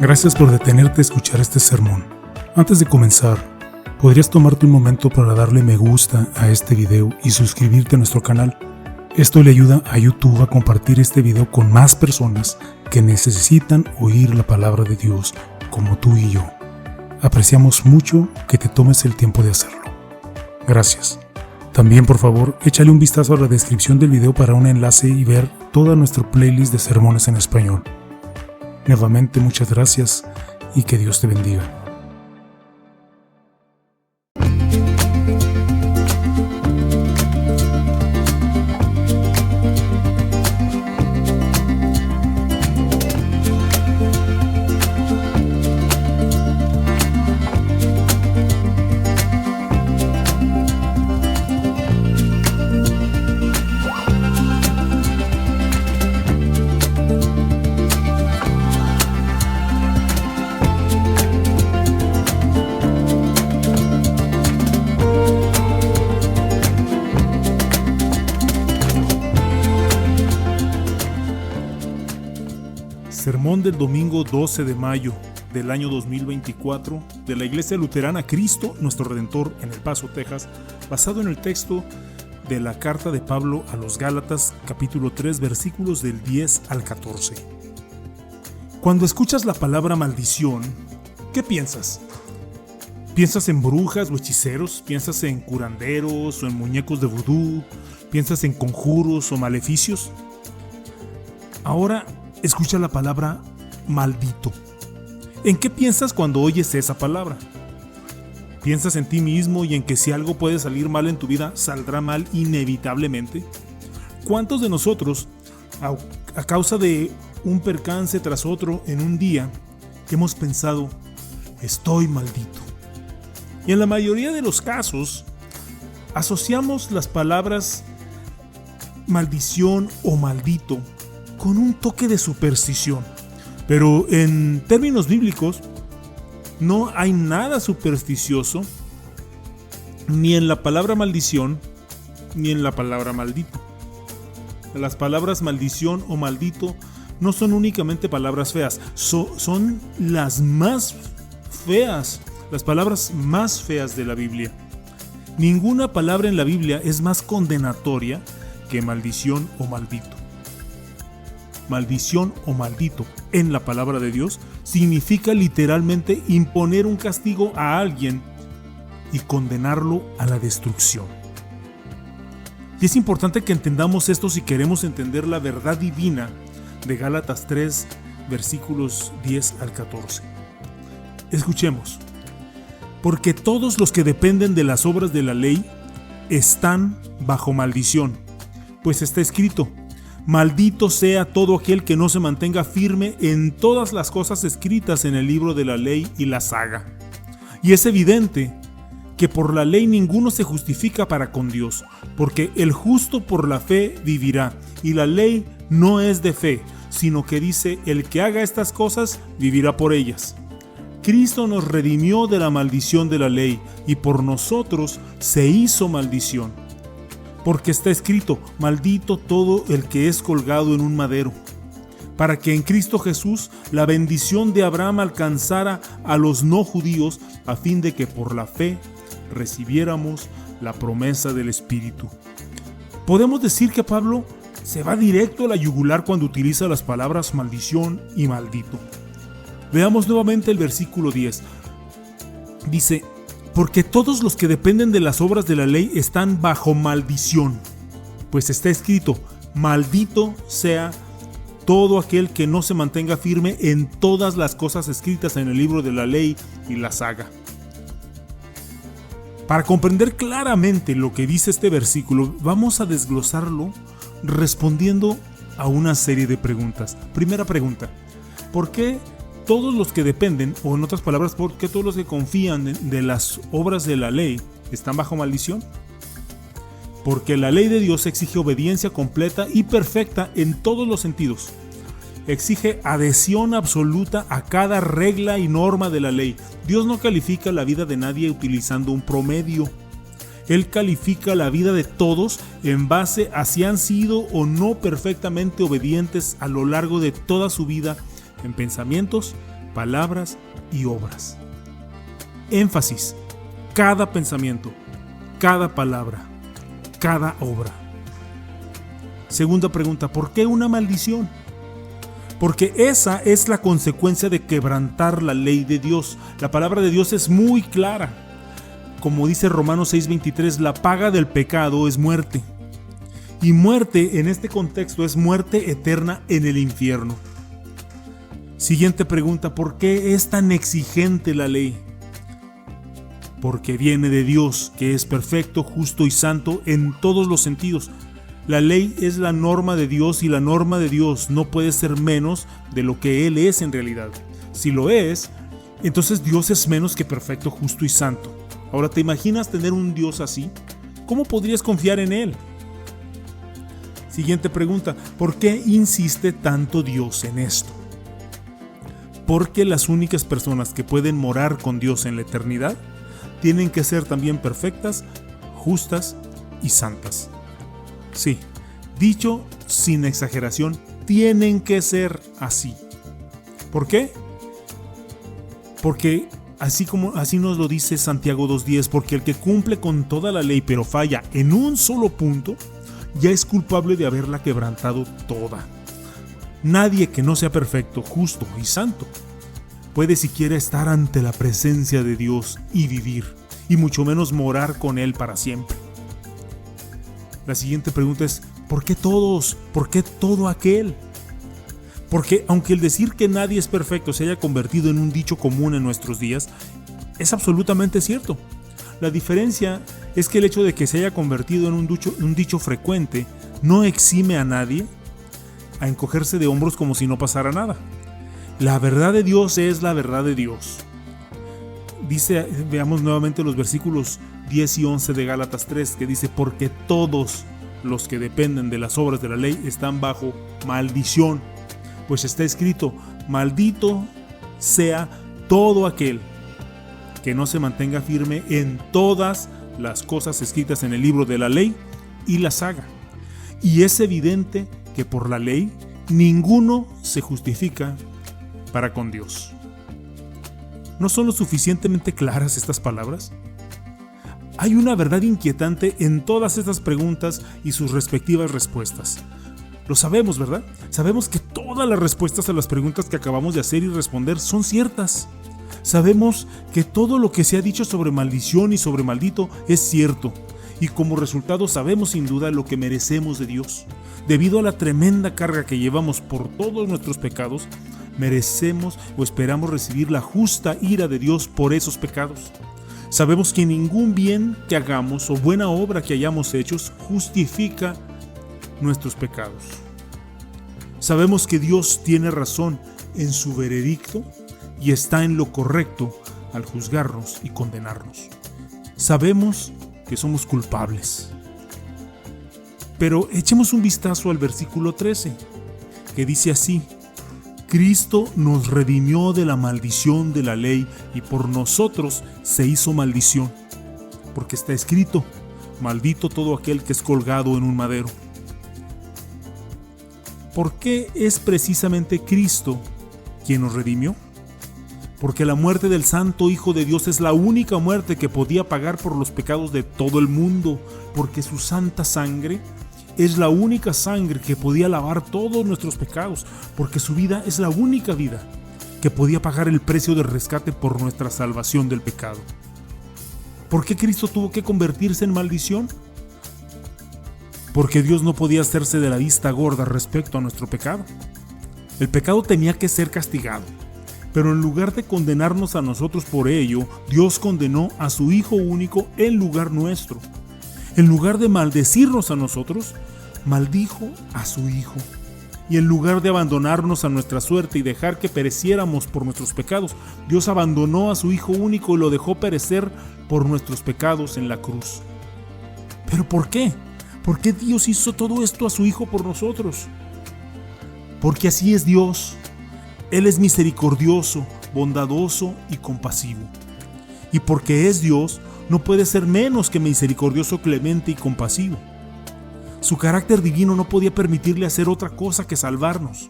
Gracias por detenerte a escuchar este sermón. Antes de comenzar, ¿podrías tomarte un momento para darle me gusta a este video y suscribirte a nuestro canal? Esto le ayuda a YouTube a compartir este video con más personas que necesitan oír la palabra de Dios, como tú y yo. Apreciamos mucho que te tomes el tiempo de hacerlo. Gracias. También, por favor, échale un vistazo a la descripción del video para un enlace y ver toda nuestra playlist de sermones en español. Nuevamente, muchas gracias y que Dios te bendiga. Sermón del domingo 12 de mayo del año 2024 de la Iglesia Luterana Cristo Nuestro Redentor en El Paso, Texas, basado en el texto de la carta de Pablo a los Gálatas, capítulo 3, versículos del 10 al 14. Cuando escuchas la palabra maldición, ¿qué piensas? ¿Piensas en brujas o hechiceros? ¿Piensas en curanderos o en muñecos de vudú? ¿Piensas en conjuros o maleficios? Ahora escucha la palabra maldito. ¿En qué piensas cuando oyes esa palabra? ¿Piensas en ti mismo y en que si algo puede salir mal en tu vida, saldrá mal inevitablemente? ¿Cuántos de nosotros, a causa de un percance tras otro en un día, hemos pensado, estoy maldito? Y en la mayoría de los casos, asociamos las palabras maldición o maldito con un toque de superstición. Pero en términos bíblicos, no hay nada supersticioso ni en la palabra maldición ni en la palabra maldito. Las palabras maldición o maldito no son únicamente palabras feas, son las más feas, las palabras más feas de la Biblia. Ninguna palabra en la Biblia es más condenatoria que maldición o maldito. Maldición o maldito en la palabra de Dios significa literalmente imponer un castigo a alguien y condenarlo a la destrucción. Y es importante que entendamos esto si queremos entender la verdad divina de Gálatas 3, versículos 10 al 14. Escuchemos. Porque todos los que dependen de las obras de la ley están bajo maldición, pues está escrito: maldito sea todo aquel que no se mantenga firme en todas las cosas escritas en el libro de la ley y las haga. Y es evidente que por la ley ninguno se justifica para con Dios, porque el justo por la fe vivirá, y la ley no es de fe, sino que dice: el que haga estas cosas vivirá por ellas. Cristo nos redimió de la maldición de la ley, y por nosotros se hizo maldición. Porque está escrito: maldito todo el que es colgado en un madero, para que en Cristo Jesús la bendición de Abraham alcanzara a los no judíos, a fin de que por la fe recibiéramos la promesa del Espíritu. Podemos decir que Pablo se va directo a la yugular cuando utiliza las palabras maldición y maldito. Veamos nuevamente el versículo 10. Dice: porque todos los que dependen de las obras de la ley están bajo maldición, pues está escrito: maldito sea todo aquel que no se mantenga firme en todas las cosas escritas en el libro de la ley y las haga. Para comprender claramente lo que dice este versículo, vamos a desglosarlo respondiendo a una serie de preguntas. Primera pregunta: ¿por qué todos los que dependen, o en otras palabras, por qué todos los que confían de las obras de la ley están bajo maldición? Porque la ley de Dios exige obediencia completa y perfecta en todos los sentidos. Exige adhesión absoluta a cada regla y norma de la ley. Dios no califica la vida de nadie utilizando un promedio. Él califica la vida de todos en base a si han sido o no perfectamente obedientes a lo largo de toda su vida en pensamientos, palabras y obras. Énfasis: cada pensamiento, cada palabra, cada obra. Segunda pregunta: ¿por qué una maldición? Porque esa es la consecuencia de quebrantar la ley de Dios. La palabra de Dios es muy clara. Como dice Romanos 6:23, la paga del pecado es muerte. Y muerte en este contexto es muerte eterna en el infierno. Siguiente pregunta: ¿por qué es tan exigente la ley? Porque viene de Dios, que es perfecto, justo y santo en todos los sentidos. La ley es la norma de Dios y la norma de Dios no puede ser menos de lo que Él es en realidad. Si lo es, entonces Dios es menos que perfecto, justo y santo. Ahora, ¿te imaginas tener un Dios así? ¿Cómo podrías confiar en Él? Siguiente pregunta: ¿por qué insiste tanto Dios en esto? Porque las únicas personas que pueden morar con Dios en la eternidad tienen que ser también perfectas, justas y santas. Sí, dicho sin exageración, tienen que ser así. ¿Por qué? Porque así nos lo dice Santiago 2:10, porque el que cumple con toda la ley pero falla en un solo punto, ya es culpable de haberla quebrantado toda. Nadie que no sea perfecto, justo y santo puede siquiera estar ante la presencia de Dios y vivir, y mucho menos morar con Él para siempre. La siguiente pregunta es: ¿por qué todos? ¿Por qué todo aquel? Porque aunque el decir que nadie es perfecto se haya convertido en un dicho común en nuestros días, es absolutamente cierto. La diferencia es que el hecho de que se haya convertido en un dicho frecuente no exime a nadie a encogerse de hombros como si no pasara nada. La verdad de Dios es la verdad de Dios. Veamos nuevamente los versículos 10 y 11 de Gálatas 3, que dice: porque todos los que dependen de las obras de la ley están bajo maldición, pues está escrito: maldito sea todo aquel que no se mantenga firme en todas las cosas escritas en el libro de la ley y las haga. Y es evidente que por la ley ninguno se justifica para con Dios. ¿No son lo suficientemente claras estas palabras? Hay una verdad inquietante en todas estas preguntas y sus respectivas respuestas. Lo sabemos, ¿verdad? Sabemos que todas las respuestas a las preguntas que acabamos de hacer y responder son ciertas. Sabemos que todo lo que se ha dicho sobre maldición y sobre maldito es cierto. Y como resultado sabemos sin duda lo que merecemos de Dios. Debido a la tremenda carga que llevamos por todos nuestros pecados, merecemos o esperamos recibir la justa ira de Dios por esos pecados. Sabemos que ningún bien que hagamos o buena obra que hayamos hecho justifica nuestros pecados. Sabemos que Dios tiene razón en su veredicto y está en lo correcto al juzgarnos y condenarnos. Sabemos que somos culpables. Pero echemos un vistazo al versículo 13, que dice así: Cristo nos redimió de la maldición de la ley y por nosotros se hizo maldición, porque está escrito: maldito todo aquel que es colgado en un madero. ¿Por qué es precisamente Cristo quien nos redimió? Porque la muerte del Santo Hijo de Dios es la única muerte que podía pagar por los pecados de todo el mundo, porque su santa sangre es la única sangre que podía lavar todos nuestros pecados, porque su vida es la única vida que podía pagar el precio de rescate por nuestra salvación del pecado. ¿Por qué Cristo tuvo que convertirse en maldición? Porque Dios no podía hacerse de la vista gorda respecto a nuestro pecado. El pecado tenía que ser castigado, pero en lugar de condenarnos a nosotros por ello, Dios condenó a su Hijo único en lugar nuestro. En lugar de maldecirnos a nosotros, maldijo a su Hijo. Y en lugar de abandonarnos a nuestra suerte y dejar que pereciéramos por nuestros pecados, Dios abandonó a su Hijo único y lo dejó perecer por nuestros pecados en la cruz. ¿Pero por qué? ¿Por qué Dios hizo todo esto a su Hijo por nosotros? Porque así es Dios. Él es misericordioso, bondadoso y compasivo. Y porque es Dios, no puede ser menos que misericordioso, clemente y compasivo. Su carácter divino no podía permitirle hacer otra cosa que salvarnos.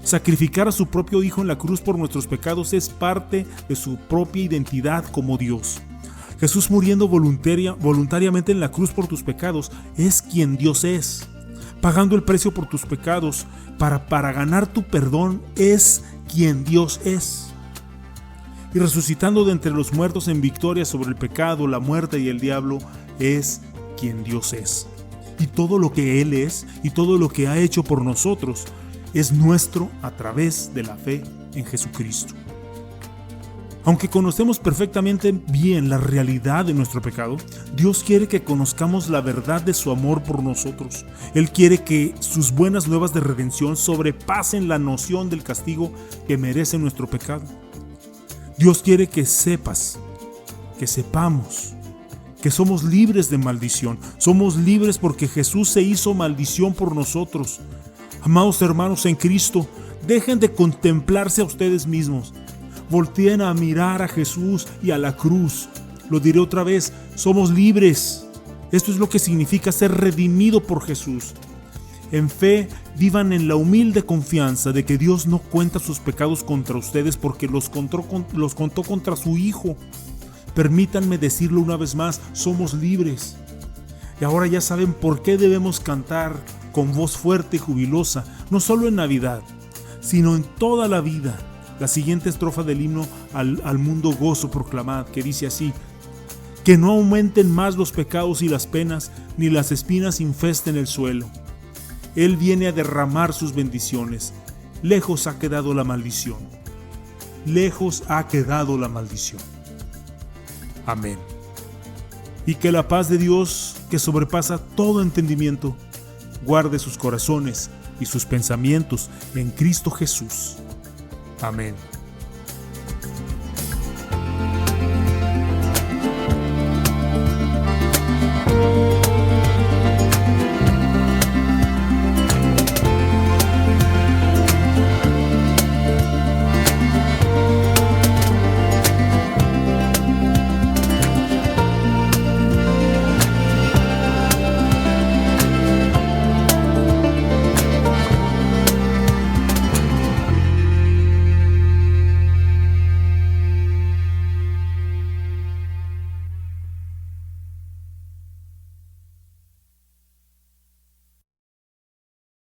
Sacrificar a su propio Hijo en la cruz por nuestros pecados es parte de su propia identidad como Dios. Jesús muriendo voluntariamente en la cruz por tus pecados es quien Dios es. Pagando el precio por tus pecados para ganar tu perdón es quien Dios es. Y resucitando de entre los muertos en victoria sobre el pecado, la muerte y el diablo es quien Dios es. Y todo lo que Él es y todo lo que ha hecho por nosotros es nuestro a través de la fe en Jesucristo. Aunque conocemos perfectamente bien la realidad de nuestro pecado, Dios quiere que conozcamos la verdad de su amor por nosotros. Él quiere que sus buenas nuevas de redención sobrepasen la noción del castigo que merece nuestro pecado. Dios quiere que sepamos que somos libres de maldición. Somos libres porque Jesús se hizo maldición por nosotros. Amados hermanos en Cristo, dejen de contemplarse a ustedes mismos. Volteen a mirar a Jesús y a la cruz. Lo diré otra vez, somos libres. Esto es lo que significa ser redimido por Jesús. En fe, vivan en la humilde confianza de que Dios no cuenta sus pecados contra ustedes porque los contó contra su Hijo. Permítanme decirlo una vez más, somos libres. Y ahora ya saben por qué debemos cantar con voz fuerte y jubilosa, no solo en Navidad, sino en toda la vida. La siguiente estrofa del himno al mundo gozo proclamad, que dice así: que no aumenten más los pecados y las penas, ni las espinas infesten el suelo. Él viene a derramar sus bendiciones. Lejos ha quedado la maldición. Lejos ha quedado la maldición. Amén. Y que la paz de Dios, que sobrepasa todo entendimiento, guarde sus corazones y sus pensamientos en Cristo Jesús. Amén.